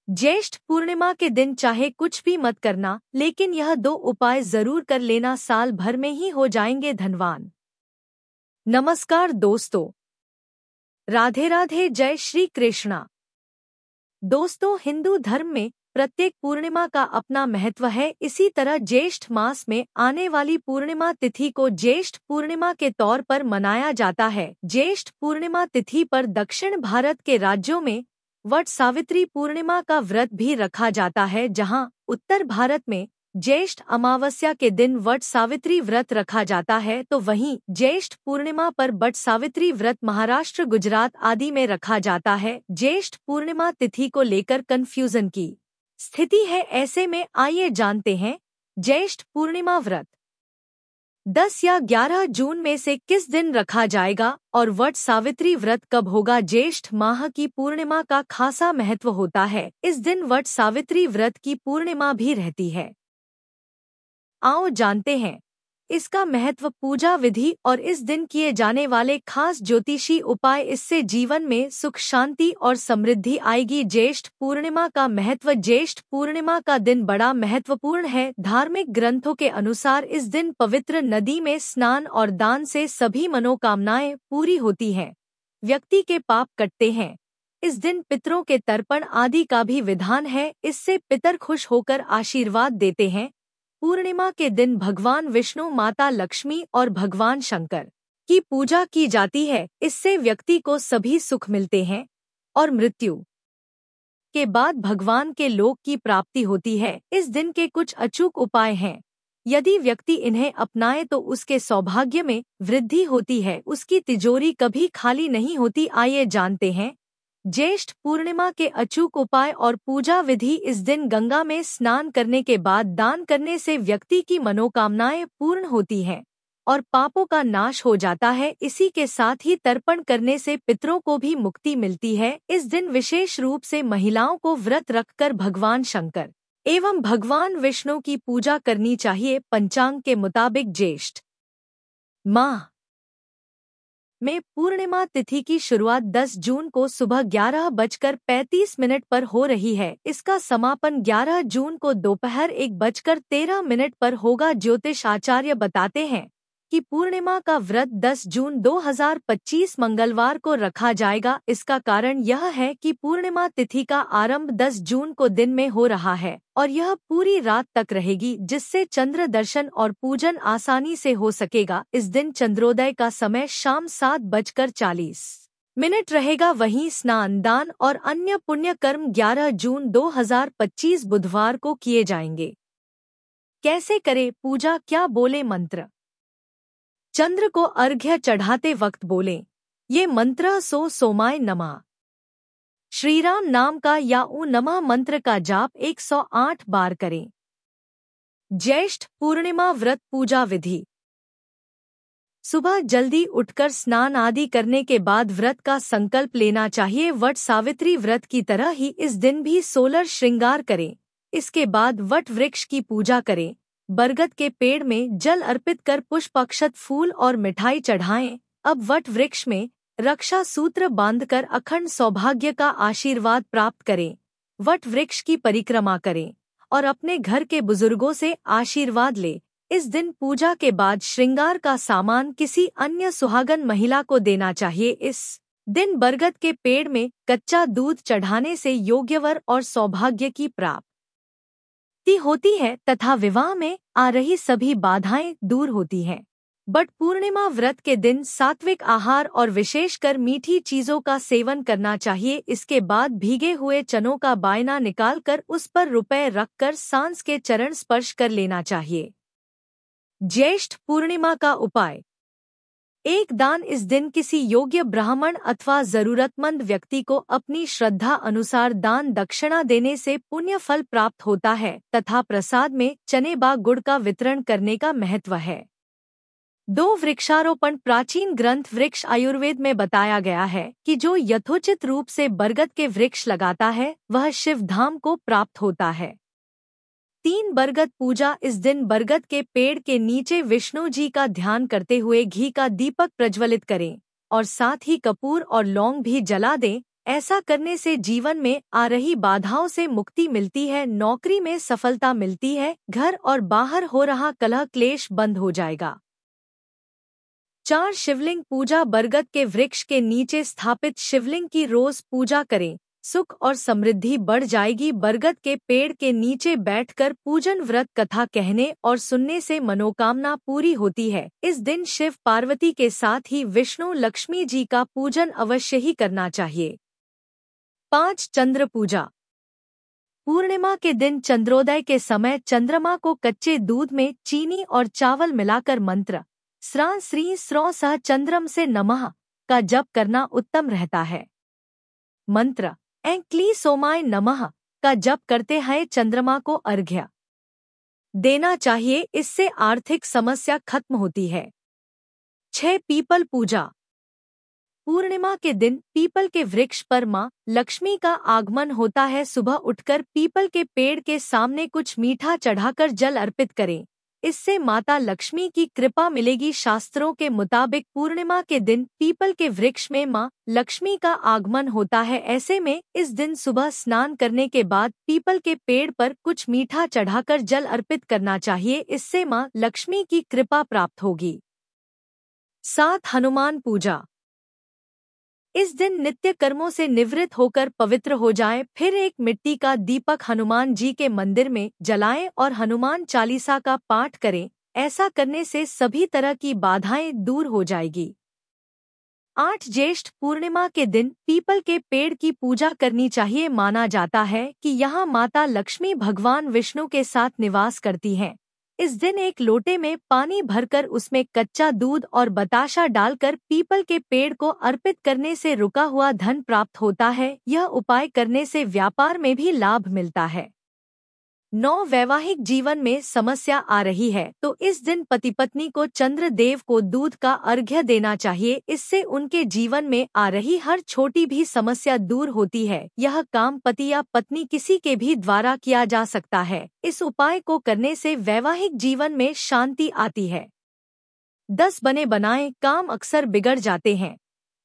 ज्येष्ठ पूर्णिमा के दिन चाहे कुछ भी मत करना, लेकिन यह 2 उपाय जरूर कर लेना, साल भर में ही हो जाएंगे धनवान। नमस्कार दोस्तों, राधे राधे, जय श्री कृष्णा। दोस्तों, हिंदू धर्म में प्रत्येक पूर्णिमा का अपना महत्व है। इसी तरह ज्येष्ठ मास में आने वाली पूर्णिमा तिथि को ज्येष्ठ पूर्णिमा के तौर पर मनाया जाता है। ज्येष्ठ पूर्णिमा तिथि पर दक्षिण भारत के राज्यों में वट सावित्री पूर्णिमा का व्रत भी रखा जाता है, जहां उत्तर भारत में ज्येष्ठ अमावस्या के दिन वट सावित्री व्रत रखा जाता है, तो वहीं ज्येष्ठ पूर्णिमा पर वट सावित्री व्रत महाराष्ट्र, गुजरात आदि में रखा जाता है। ज्येष्ठ पूर्णिमा तिथि को लेकर कंफ्यूजन की स्थिति है। ऐसे में आइए जानते हैं ज्येष्ठ पूर्णिमा व्रत 10 या 11 जून में से किस दिन रखा जाएगा और वट सावित्री व्रत कब होगा। ज्येष्ठ माह की पूर्णिमा का खासा महत्व होता है। इस दिन वट सावित्री व्रत की पूर्णिमा भी रहती है। आओ जानते हैं इसका महत्व, पूजा विधि और इस दिन किए जाने वाले खास ज्योतिषी उपाय। इससे जीवन में सुख, शांति और समृद्धि आएगी। ज्येष्ठ पूर्णिमा का महत्व। ज्येष्ठ पूर्णिमा का दिन बड़ा महत्वपूर्ण है। धार्मिक ग्रंथों के अनुसार इस दिन पवित्र नदी में स्नान और दान से सभी मनोकामनाएं पूरी होती हैं, व्यक्ति के पाप कटते हैं। इस दिन पितरों के तर्पण आदि का भी विधान है। इससे पितर खुश होकर आशीर्वाद देते हैं। पूर्णिमा के दिन भगवान विष्णु, माता लक्ष्मी और भगवान शंकर की पूजा की जाती है। इससे व्यक्ति को सभी सुख मिलते हैं और मृत्यु के बाद भगवान के लोक की प्राप्ति होती है। इस दिन के कुछ अचूक उपाय हैं। यदि व्यक्ति इन्हें अपनाए तो उसके सौभाग्य में वृद्धि होती है, उसकी तिजोरी कभी खाली नहीं होती। आइए जानते हैं ज्येष्ठ पूर्णिमा के अचूक उपाय और पूजा विधि। इस दिन गंगा में स्नान करने के बाद दान करने से व्यक्ति की मनोकामनाएं पूर्ण होती हैं और पापों का नाश हो जाता है। इसी के साथ ही तर्पण करने से पितरों को भी मुक्ति मिलती है। इस दिन विशेष रूप से महिलाओं को व्रत रखकर भगवान शंकर एवं भगवान विष्णु की पूजा करनी चाहिए। पंचांग के मुताबिक ज्येष्ठ माह में पूर्णिमा तिथि की शुरुआत 10 जून को सुबह 11:35 पर हो रही है। इसका समापन 11 जून को दोपहर 1:13 पर होगा। ज्योतिष आचार्य बताते हैं कि पूर्णिमा का व्रत 10 जून 2025 मंगलवार को रखा जाएगा। इसका कारण यह है कि पूर्णिमा तिथि का आरंभ 10 जून को दिन में हो रहा है और यह पूरी रात तक रहेगी, जिससे चंद्र दर्शन और पूजन आसानी से हो सकेगा। इस दिन चंद्रोदय का समय शाम 7:40 रहेगा। वहीं स्नान, दान और अन्य पुण्य कर्म 11 जून 2025 बुधवार को किए जाएंगे। कैसे करें पूजा, क्या बोले मंत्र? चंद्र को अर्घ्य चढ़ाते वक्त बोलें ये मंत्र: सो सोमाय नमः। श्रीराम नाम का या ऊ नमः मंत्र का जाप 108 बार करें। ज्येष्ठ पूर्णिमा व्रत पूजा विधि। सुबह जल्दी उठकर स्नान आदि करने के बाद व्रत का संकल्प लेना चाहिए। वट सावित्री व्रत की तरह ही इस दिन भी 16 श्रृंगार करें। इसके बाद वट वृक्ष की पूजा करें। बरगद के पेड़ में जल अर्पित कर पुष्प, अक्षत, फूल और मिठाई चढ़ाएं। अब वट वृक्ष में रक्षा सूत्र बांधकर अखंड सौभाग्य का आशीर्वाद प्राप्त करें। वट वृक्ष की परिक्रमा करें और अपने घर के बुजुर्गों से आशीर्वाद लें। इस दिन पूजा के बाद श्रृंगार का सामान किसी अन्य सुहागन महिला को देना चाहिए। इस दिन बरगद के पेड़ में कच्चा दूध चढ़ाने से योग्यवर और सौभाग्य की प्राप्ति होती है तथा विवाह में आ रही सभी बाधाएं दूर होती हैं। बट पूर्णिमा व्रत के दिन सात्विक आहार और विशेषकर मीठी चीजों का सेवन करना चाहिए। इसके बाद भीगे हुए चनों का बायना निकालकर उस पर रुपए रखकर सांस के चरण स्पर्श कर लेना चाहिए। ज्येष्ठ पूर्णिमा का उपाय। एक दान। इस दिन किसी योग्य ब्राह्मण अथवा जरूरतमंद व्यक्ति को अपनी श्रद्धा अनुसार दान दक्षिणा देने से पुण्य फल प्राप्त होता है तथा प्रसाद में चने व गुड़ का वितरण करने का महत्व है। 2 वृक्षारोपण। प्राचीन ग्रंथ वृक्ष आयुर्वेद में बताया गया है कि जो यथोचित रूप से बरगद के वृक्ष लगाता है वह शिव धाम को प्राप्त होता है। 3 बरगद पूजा। इस दिन बरगद के पेड़ के नीचे विष्णु जी का ध्यान करते हुए घी का दीपक प्रज्वलित करें और साथ ही कपूर और लौंग भी जला दें। ऐसा करने से जीवन में आ रही बाधाओं से मुक्ति मिलती है, नौकरी में सफलता मिलती है, घर और बाहर हो रहा कलह क्लेश बंद हो जाएगा। 4 शिवलिंग पूजा। बरगद के वृक्ष के नीचे स्थापित शिवलिंग की रोज पूजा करें, सुख और समृद्धि बढ़ जाएगी। बरगद के पेड़ के नीचे बैठकर पूजन व्रत कथा कहने और सुनने से मनोकामना पूरी होती है। इस दिन शिव पार्वती के साथ ही विष्णु लक्ष्मी जी का पूजन अवश्य ही करना चाहिए। 5 चंद्र पूजा। पूर्णिमा के दिन चंद्रोदय के समय चंद्रमा को कच्चे दूध में चीनी और चावल मिलाकर मंत्र स्रां श्री स्रौ सह चंद्रम से नमः का जप करना उत्तम रहता है। मंत्र ऐं क्ली सोमाय नमः का जप करते हैं चंद्रमा को अर्घ्य देना चाहिए, इससे आर्थिक समस्या खत्म होती है। 6 पीपल पूजा। पूर्णिमा के दिन पीपल के वृक्ष पर मां लक्ष्मी का आगमन होता है। सुबह उठकर पीपल के पेड़ के सामने कुछ मीठा चढ़ाकर जल अर्पित करें, इससे माता लक्ष्मी की कृपा मिलेगी। शास्त्रों के मुताबिक पूर्णिमा के दिन पीपल के वृक्ष में मां लक्ष्मी का आगमन होता है। ऐसे में इस दिन सुबह स्नान करने के बाद पीपल के पेड़ पर कुछ मीठा चढ़ाकर जल अर्पित करना चाहिए, इससे मां लक्ष्मी की कृपा प्राप्त होगी। 7 हनुमान पूजा। इस दिन नित्य कर्मों से निवृत्त होकर पवित्र हो जाएं, फिर एक मिट्टी का दीपक हनुमान जी के मंदिर में जलाएं और हनुमान चालीसा का पाठ करें। ऐसा करने से सभी तरह की बाधाएं दूर हो जाएगी। 8 ज्येष्ठ पूर्णिमा के दिन पीपल के पेड़ की पूजा करनी चाहिए। माना जाता है कि यहाँ माता लक्ष्मी भगवान विष्णु के साथ निवास करती हैं। इस दिन एक लोटे में पानी भरकर उसमें कच्चा दूध और बताशा डालकर पीपल के पेड़ को अर्पित करने से रुका हुआ धन प्राप्त होता है। यह उपाय करने से व्यापार में भी लाभ मिलता है। 9 वैवाहिक जीवन में समस्या आ रही है तो इस दिन पति पत्नी को चंद्र देव को दूध का अर्घ्य देना चाहिए, इससे उनके जीवन में आ रही हर छोटी भी समस्या दूर होती है। यह काम पति या पत्नी किसी के भी द्वारा किया जा सकता है। इस उपाय को करने से वैवाहिक जीवन में शांति आती है। 10 बने बनाए काम अक्सर बिगड़ जाते हैं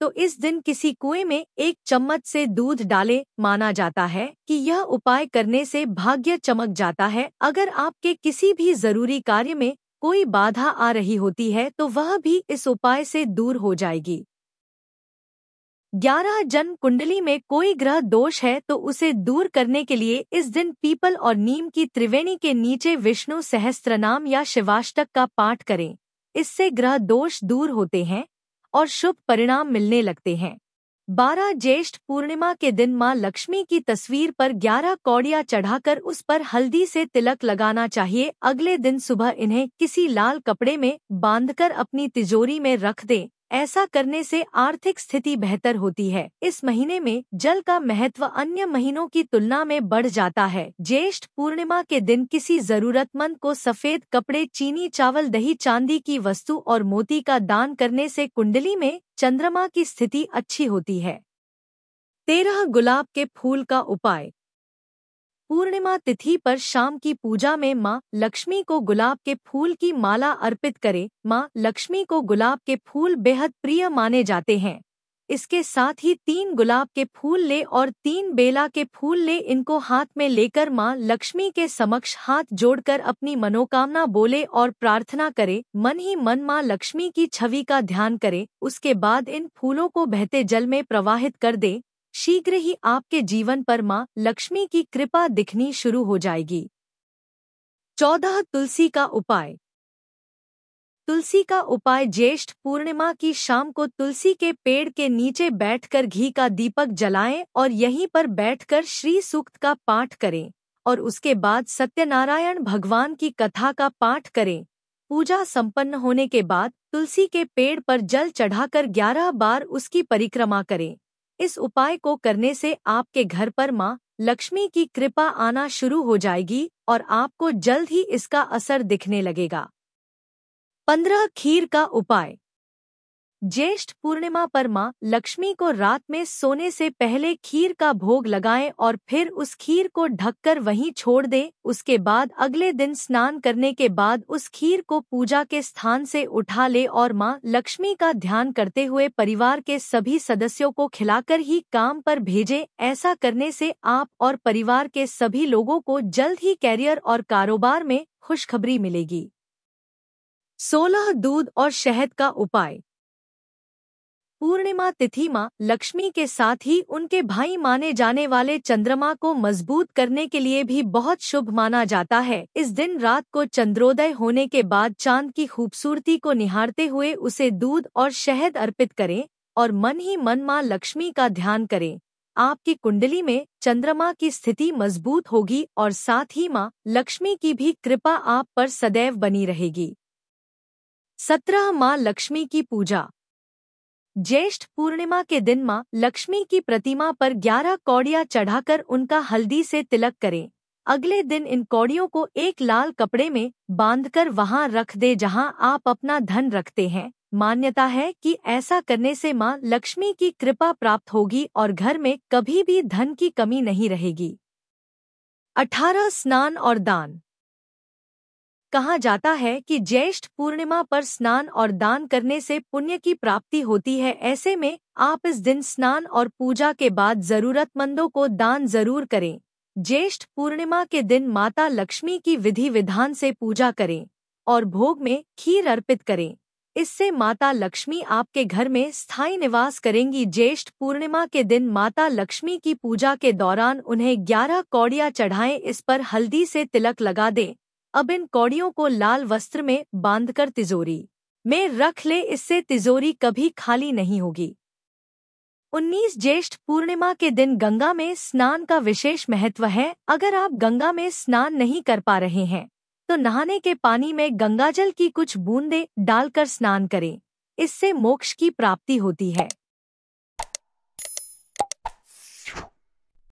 तो इस दिन किसी कुएं में 1 चम्मच से दूध डालें। माना जाता है कि यह उपाय करने से भाग्य चमक जाता है। अगर आपके किसी भी जरूरी कार्य में कोई बाधा आ रही होती है तो वह भी इस उपाय से दूर हो जाएगी। 11 जन्म कुंडली में कोई ग्रह दोष है तो उसे दूर करने के लिए इस दिन पीपल और नीम की त्रिवेणी के नीचे विष्णु सहस्त्रनाम या शिवाष्टक का पाठ करें, इससे ग्रह दोष दूर होते हैं और शुभ परिणाम मिलने लगते हैं। 12 ज्येष्ठ पूर्णिमा के दिन मां लक्ष्मी की तस्वीर पर 11 कौड़ियां चढ़ाकर उस पर हल्दी से तिलक लगाना चाहिए। अगले दिन सुबह इन्हें किसी लाल कपड़े में बांधकर अपनी तिजोरी में रख दें। ऐसा करने से आर्थिक स्थिति बेहतर होती है। इस महीने में जल का महत्व अन्य महीनों की तुलना में बढ़ जाता है। ज्येष्ठ पूर्णिमा के दिन किसी जरूरतमंद को सफेद कपड़े, चीनी, चावल, दही, चांदी की वस्तु और मोती का दान करने से कुंडली में चंद्रमा की स्थिति अच्छी होती है। 13 गुलाब के फूल का उपाय। पूर्णिमा तिथि पर शाम की पूजा में मां लक्ष्मी को गुलाब के फूल की माला अर्पित करें। मां लक्ष्मी को गुलाब के फूल बेहद प्रिय माने जाते हैं। इसके साथ ही 3 गुलाब के फूल ले और 3 बेला के फूल ले, इनको हाथ में लेकर मां लक्ष्मी के समक्ष हाथ जोड़कर अपनी मनोकामना बोले और प्रार्थना करे। मन ही मन मां लक्ष्मी की छवि का ध्यान करें। उसके बाद इन फूलों को बहते जल में प्रवाहित कर दें। शीघ्र ही आपके जीवन पर मां लक्ष्मी की कृपा दिखनी शुरू हो जाएगी। 14 तुलसी का उपाय। तुलसी का उपाय। ज्येष्ठ पूर्णिमा की शाम को तुलसी के पेड़ के नीचे बैठकर घी का दीपक जलाएं और यहीं पर बैठकर श्री सूक्त का पाठ करें और उसके बाद सत्यनारायण भगवान की कथा का पाठ करें। पूजा संपन्न होने के बाद तुलसी के पेड़ पर जल चढ़ाकर 11 बार उसकी परिक्रमा करें। इस उपाय को करने से आपके घर पर मां लक्ष्मी की कृपा आना शुरू हो जाएगी और आपको जल्द ही इसका असर दिखने लगेगा। 15 खीर का उपाय। ज्येष्ठ पूर्णिमा पर मां लक्ष्मी को रात में सोने से पहले खीर का भोग लगाएं और फिर उस खीर को ढककर वहीं छोड़ दें। उसके बाद अगले दिन स्नान करने के बाद उस खीर को पूजा के स्थान से उठा ले और मां लक्ष्मी का ध्यान करते हुए परिवार के सभी सदस्यों को खिलाकर ही काम पर भेजें। ऐसा करने से आप और परिवार के सभी लोगों को जल्द ही कैरियर और कारोबार में खुशखबरी मिलेगी। 16 दूध और शहद का उपाय। पूर्णिमा तिथि मां लक्ष्मी के साथ ही उनके भाई माने जाने वाले चंद्रमा को मजबूत करने के लिए भी बहुत शुभ माना जाता है। इस दिन रात को चंद्रोदय होने के बाद चांद की खूबसूरती को निहारते हुए उसे दूध और शहद अर्पित करें और मन ही मन मां लक्ष्मी का ध्यान करें। आपकी कुंडली में चंद्रमा की स्थिति मजबूत होगी और साथ ही मां लक्ष्मी की भी कृपा आप पर सदैव बनी रहेगी। 17 मां लक्ष्मी की पूजा। ज्येष्ठ पूर्णिमा के दिन मां लक्ष्मी की प्रतिमा पर 11 कौड़ियां चढ़ाकर उनका हल्दी से तिलक करें। अगले दिन इन कौड़ियों को एक लाल कपड़े में बांधकर वहां रख दे जहां आप अपना धन रखते हैं। मान्यता है कि ऐसा करने से मां लक्ष्मी की कृपा प्राप्त होगी और घर में कभी भी धन की कमी नहीं रहेगी। 18 स्नान और दान। कहा जाता है कि ज्येष्ठ पूर्णिमा पर स्नान और दान करने से पुण्य की प्राप्ति होती है। ऐसे में आप इस दिन स्नान और पूजा के बाद जरूरतमंदों को दान जरूर करें। ज्येष्ठ पूर्णिमा के दिन माता लक्ष्मी की विधि विधान से पूजा करें और भोग में खीर अर्पित करें। इससे माता लक्ष्मी आपके घर में स्थायी निवास करेंगी। ज्येष्ठ पूर्णिमा के दिन माता लक्ष्मी की पूजा के दौरान उन्हें 11 कौड़ियां चढ़ाएं, इस पर हल्दी से तिलक लगा दें। अब इन कौड़ियों को लाल वस्त्र में बांधकर तिजोरी में रख ले, इससे तिजोरी कभी खाली नहीं होगी। 19 ज्येष्ठ पूर्णिमा के दिन गंगा में स्नान का विशेष महत्व है। अगर आप गंगा में स्नान नहीं कर पा रहे हैं तो नहाने के पानी में गंगाजल की कुछ बूंदें डालकर स्नान करें। इससे मोक्ष की प्राप्ति होती है।